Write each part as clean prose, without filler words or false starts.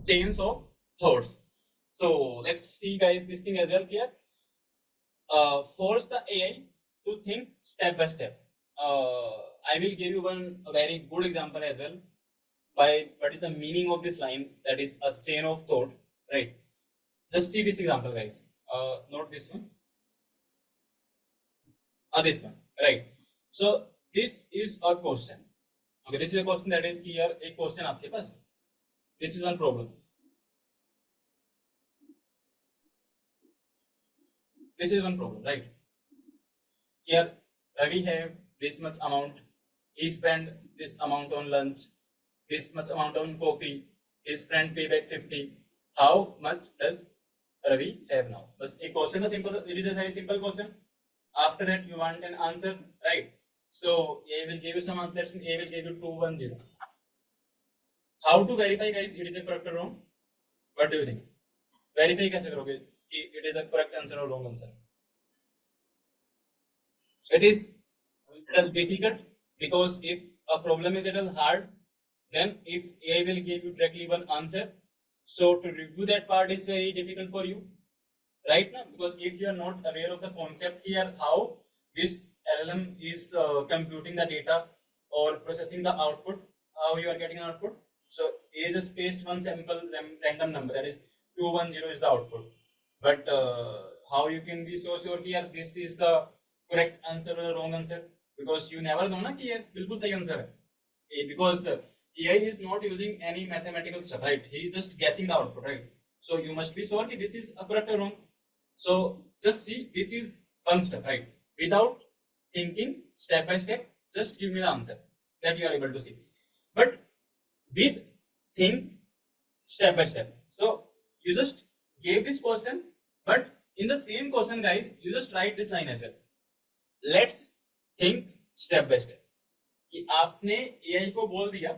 chains of thoughts. So let's see guys this thing as well here. Force the AI to think step by step. I will give you a very good example as well by what is the meaning of this line, that is a chain of thought, right? Just see this example guys. Note this one. This one, right? So this is a question. Okay, this is a question that is here. A question आपके पास. This is one problem. This is one problem, right? Here, Ravi have this much amount. He spend this amount on lunch, this much amount on coffee. His friend pay back 50. How much does Ravi have now? But a question is simple. It is a very simple question. After that, you want an answer, right? So A will give you some answers. A will give you 210. How to verify, guys? It is a correct or wrong? What do you think? Verify कैसे करोगे कि it is a correct answer or wrong answer? It is difficult because if a problem is a little hard, then if AI will give you directly one answer, so to review that part is very difficult for you, right now? Because if you are not aware of the concept here, how this LLM is computing the data or processing the output, how you are getting an output. So A just pasted one sample random number, that is 210 is the output. But how you can be so sure here this is the correct answer or the wrong answer? Because you never know na कि yes बिल्कुल सही answer है. Because AI is not using any mathematical stuff, right? He is just guessing the output, right? So you must be sure that this is a correct or wrong. So just see, this is one step, right? Without thinking step by step, just give me the answer that you are able to see. But with think step by step. So you just gave this question, but in the same question, guys, you just write this line as well. Let's think step by step. कि आपने AI को बोल दिया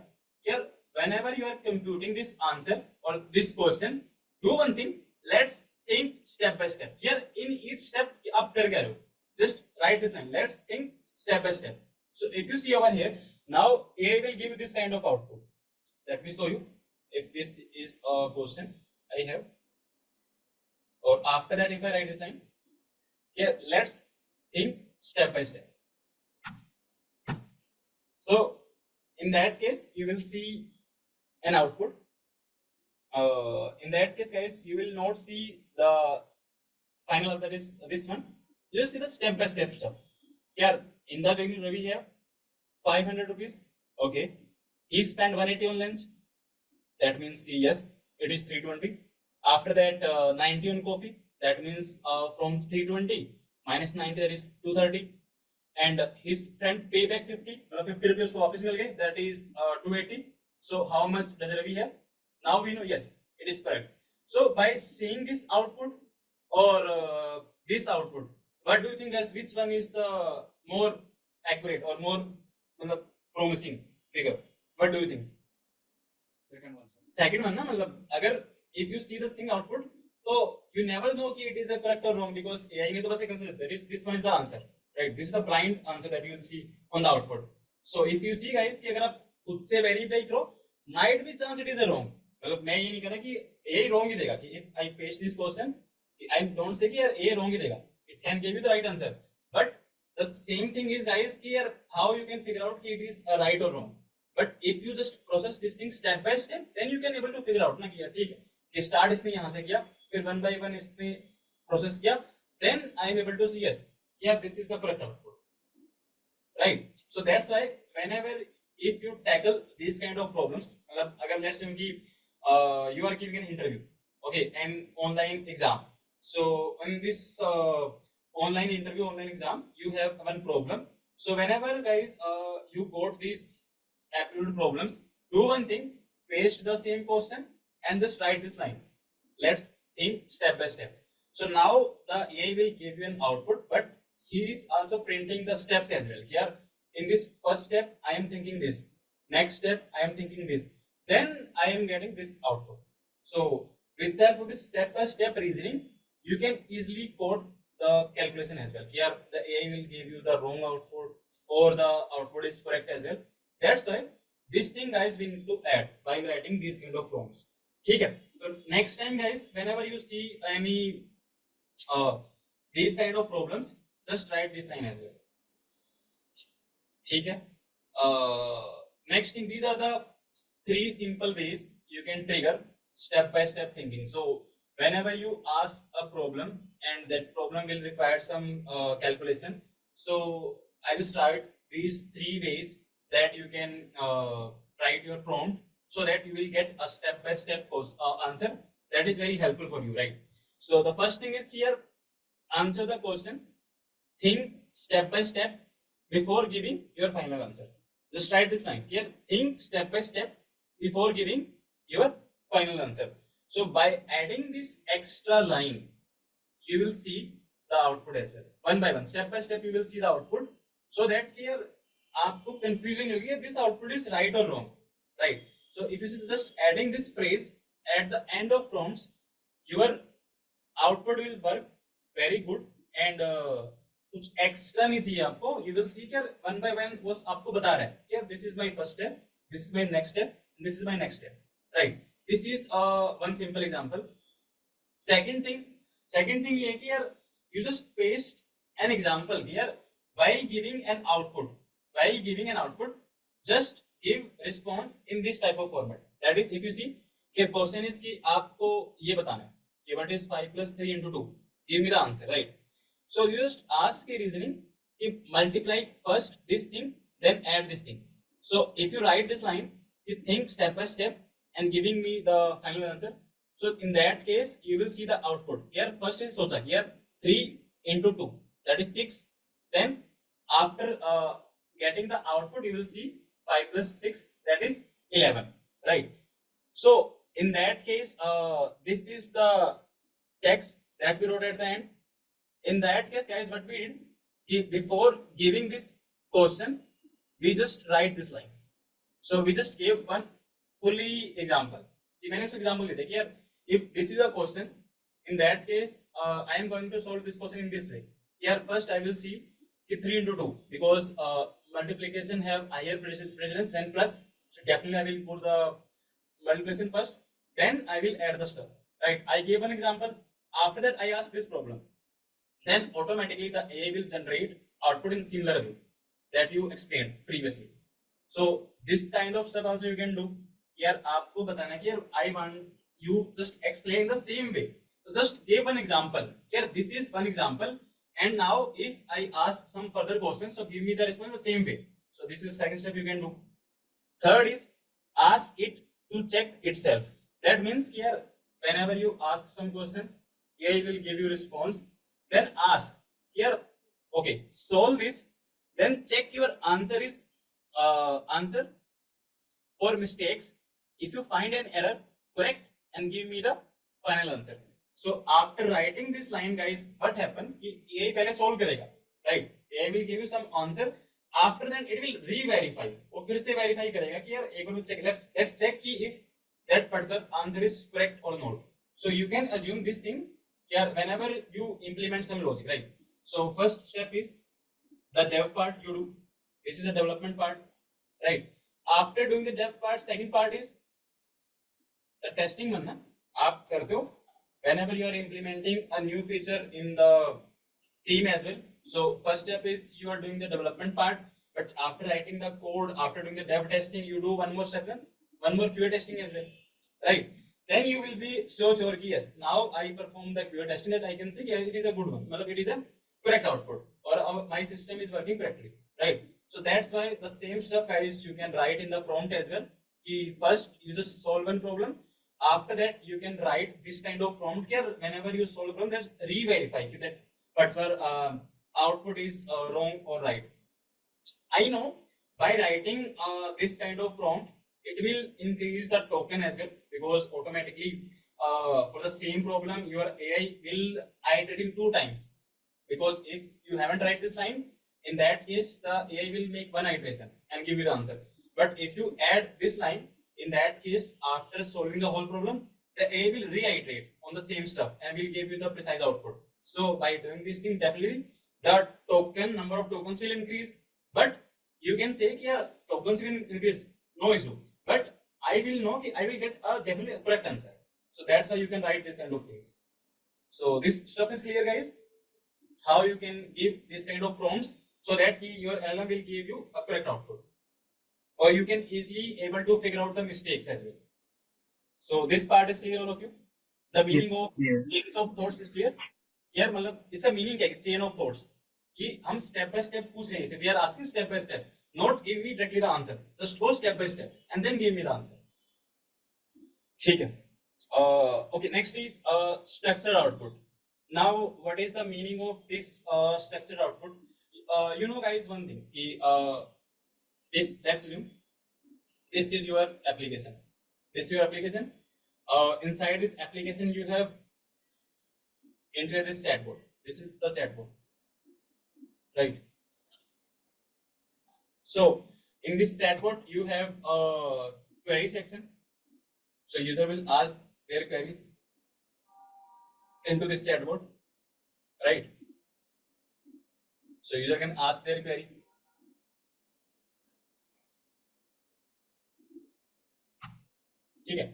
कि whenever you are computing this answer or this question, do one thing. Let's think step by step. Here in each step आप कर गए हो. Just write this line. Let's think step by step. So if you see over here, now AI will give you this kind of output. Let me show you. If this is a question I have, or after that, if I write this line, here let's think step by step. So in that case, you will see an output. In that case, guys, you will not see the final, that is this one. You will see the step by step stuff. Here in the beginning, we have 500 rupees. Okay, he spent 180 on lunch. That means yes, it is 320. After that, 90 on coffee. That means from 320 minus 90, that is 230. And his friend pay back 50. 50 rupees को वापस मिल गए. That is 280. So how much does Ravi have? Now we know, yes, it is correct. So by seeing this output or this output, what do you think, guys? Which one is the more accurate or more promising figure? What do you think? Second one, ना मतलब अगर if you see this thing output, so you never know कि it is a correct or wrong because AI ने तो बस एक consider this one is the answer, right? This is the blind answer that you will see on the output. So if you see, guys, कि अगर आप खुद से verify करो, might be chance it is a wrong. मतलब मैं ये नहीं कह रहा कि A wrong ही देगा कि if I paste this question, I don't say कि यार A wrong ही देगा. It can give you the right answer, but the same thing is, guys, कि यार how you can figure out कि it is a right or wrong. But if you just process this thing step by step, then you can able to figure out ना कि यार ठीक है कि start इसने यहाँ से किया, फिर one by one इसने process किया, then I am able to see yes, yeah, this is the correct output, right? So that's why whenever if you tackle these kind of problems, अगर let's say कि you are giving an interview, okay, an online exam. So in this online interview, online exam, you have one problem. So whenever, guys, you got these aptitude problems, do one thing, paste the same question and just write this line. Let's think step by step. So now the AI will give you an output, but he is also printing the steps as well. Here in this first step, I am thinking this. Next step, I am thinking this. Then I am getting this output. So with that, with this step by step reasoning, you can easily code the calculation as well. Here the AI will give you the wrong output or the output is correct as well. That's why this thing guys we need to add by writing these kind of prompts. Okay. So next time guys, whenever you see any these kind of problems, just write this line as well. Okay. Next thing, these are the 3 simple ways you can trigger step-by-step thinking. So whenever you ask a problem and that problem will require some calculation, so I just write these 3 ways that you can write your prompt so that you will get a step-by-step answer that is very helpful for you, right? So the first thing is here, answer the question, think step by step before giving your final answer. Just write this line here, think step by step before giving your final answer. So by adding this extra line, you will see the output as well. One by one, step by step, you will see the output. So that here, आपको confusion होगी this output is right or wrong, right? So if you see just adding this phrase at the end of prompts, your output will work very good and कुछ extra नहीं चाहिए आपको. You will see कि one by one वो आपको बता रहा है कि this is my first step, this is my next step, this is my next step, right. This is one simple example. Second thing ये कि यार you just paste an example here while giving an output just give response in this type of format. That is if you see कि question is कि आपको ये बताना है कि what is 5 + 3 * 2, give me the answer, right. So you just ask a reasoning, if multiply first this thing, then add this thing. So if you write this line, you think step by step and giving me the final answer. So in that case, you will see the output. Here first is socha, here 3 * 2, that is 6. Then after getting the output, you will see 5 + 6, that is 11, right? So in that case, this is the text that we wrote at the end. In that case, guys, what we did, before giving this question, we just write this line. So we just gave one fully example. See, मैंने उसको example दिया कि यार, if this is a question, in that case, I am going to solve this question in this way. Here, first I will see 3 * 2 because multiplication have higher precedence than plus. So definitely I will put the multiplication first. Then I will add the stuff. Right? I gave an example. After that, I ask this problem. Then automatically the AI will generate output in similar way that you explained previously. So this kind of stuff also you can do. Here आपको बताना कि I want you just explain the same way. So just give one example. Here this is one example, and now if I ask some further questions, so give me the response the same way. So this is second step you can do. Third is ask it to check itself. That means here whenever you ask some question, AI will give you response. Then ask here, okay, solve this, then check your answer is answer for mistakes. If you find an error, correct and give me the final answer. So after writing this line, guys, what happened? AI पहले solve करेगा, right? AI will give you some answer. After that, it will re-verify. वो फिर से verify करेगा कि यार एक बार check. Let's check कि if that particular answer is correct or not. So you can assume this thing. Here, whenever you implement some logic, right? So first step is the dev part you do. This is the development part, right? After doing the dev part, second part is the testing one. ना आप करते हो whenever you are implementing a new feature in the team as well. So first step is you are doing the development part, but after writing the code, after doing the dev testing, you do one more step, one more QA testing as well, right? Then you will be so sure कि yes, now I perform the QA testing that I can see that it is a good one, मतलब it is a correct output or my system is working correctly, right? So that's why the same stuff guys you can write in the prompt as well. कि first you just solve one problem, after that you can write this kind of prompt here. Whenever you solve a problem, there's re-verify that particular output is wrong or right. I know by writing this kind of prompt, it will increase the token as well because automatically for the same problem your AI will iterate in 2 times. Because if you haven't write this line, in that case the AI will make one iteration and give you the answer. But if you add this line, in that case after solving the whole problem, the AI will reiterate on the same stuff and will give you the precise output. So by doing this thing, definitely the number of tokens will increase, but you can say कि यार tokens will increase, no issue, but I will know कि I will get a definitely correct answer. So that's how you can write this kind of things. So this stuff is clear, guys. How you can give this kind of prompts so that your LLM will give you a correct output, or you can easily able to figure out the mistakes as well. So this part is clear, all of you. The meaning of chains of thoughts is clear. यार मतलब इसका meaning क्या है chain of thoughts कि हम step by step पूछ रहे हैं, we are asking step by step, not give me directly the answer, just go step by step and then give me the answer. ठीक है. Okay, next is structured output. Now what is the meaning of this structured output? You know guys one thing कि this, let's assume this is your application, this is your application. Inside this application you have enter this chatbot. This is the chatbot, right? So in this chatbot you have a query section. So user will ask their queries into this chatbot, right? So user can ask their query. ठीक है.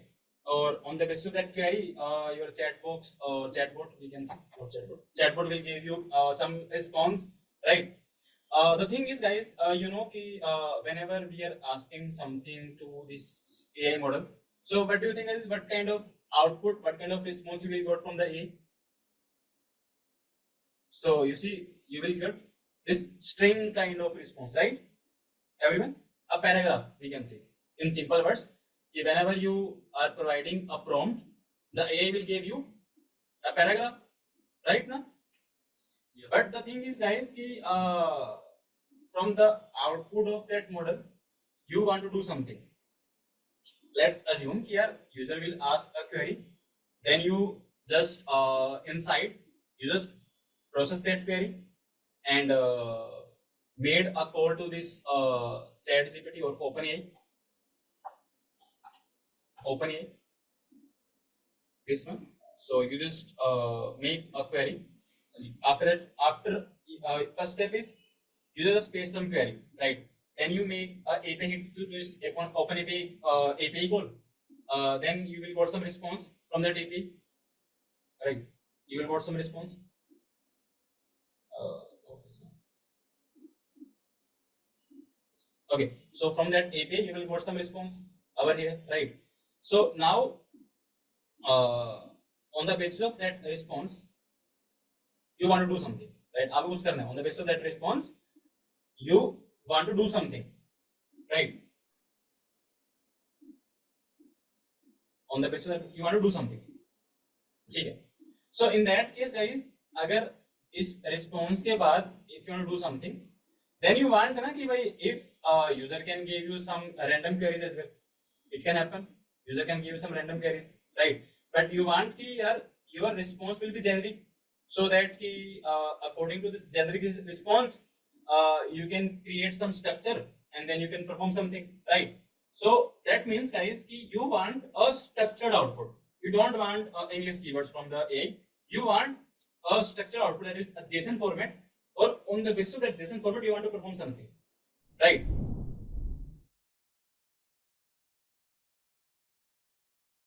Or on the basis of that query, your chatbox or chatbot, we can chatbot will give you some response, right? The thing is, guys, you know, whenever we are asking something to this AI model, so what do you think is what kind of output, what kind of response you will get from the AI? So you see, you will get this string kind of response, right? Everyone, a paragraph, we can say in simple words. Whenever you are providing a prompt, the AI will give you a paragraph, right now? Yes. But the thing is, guys, from the output of that model, you want to do something. Let's assume here user will ask a query, then you just inside you just process that query and made a call to this ChatGPT or OpenAI, this one. So you just make a query. After that, first step is you just paste some query, right? Then you make a API to this OpenAI API call. Then you will get some response from that API, right? You will get some response. This one. Okay, so from that API you will get some response over here, right? So now, on the basis of that response, you want to do something, right? अब कुछ करना है. On the basis of that response, you want to do something, right? On the basis of that, you want to do something. ठीक है. So in that case, guys, अगर इस response के बाद, if you want to do something, then you want ना कि भाई if user can give you some random queries as well, it can happen. User can give some random queries, right? But you want your response will be generic, so that according to this generic response, you can create some structure and then you can perform something, right? So that means, guys, you want a structured output. You don't want English keywords from the AI. You want a structured output, that is a JSON format, or on the basis of that JSON format, you want to perform something, right?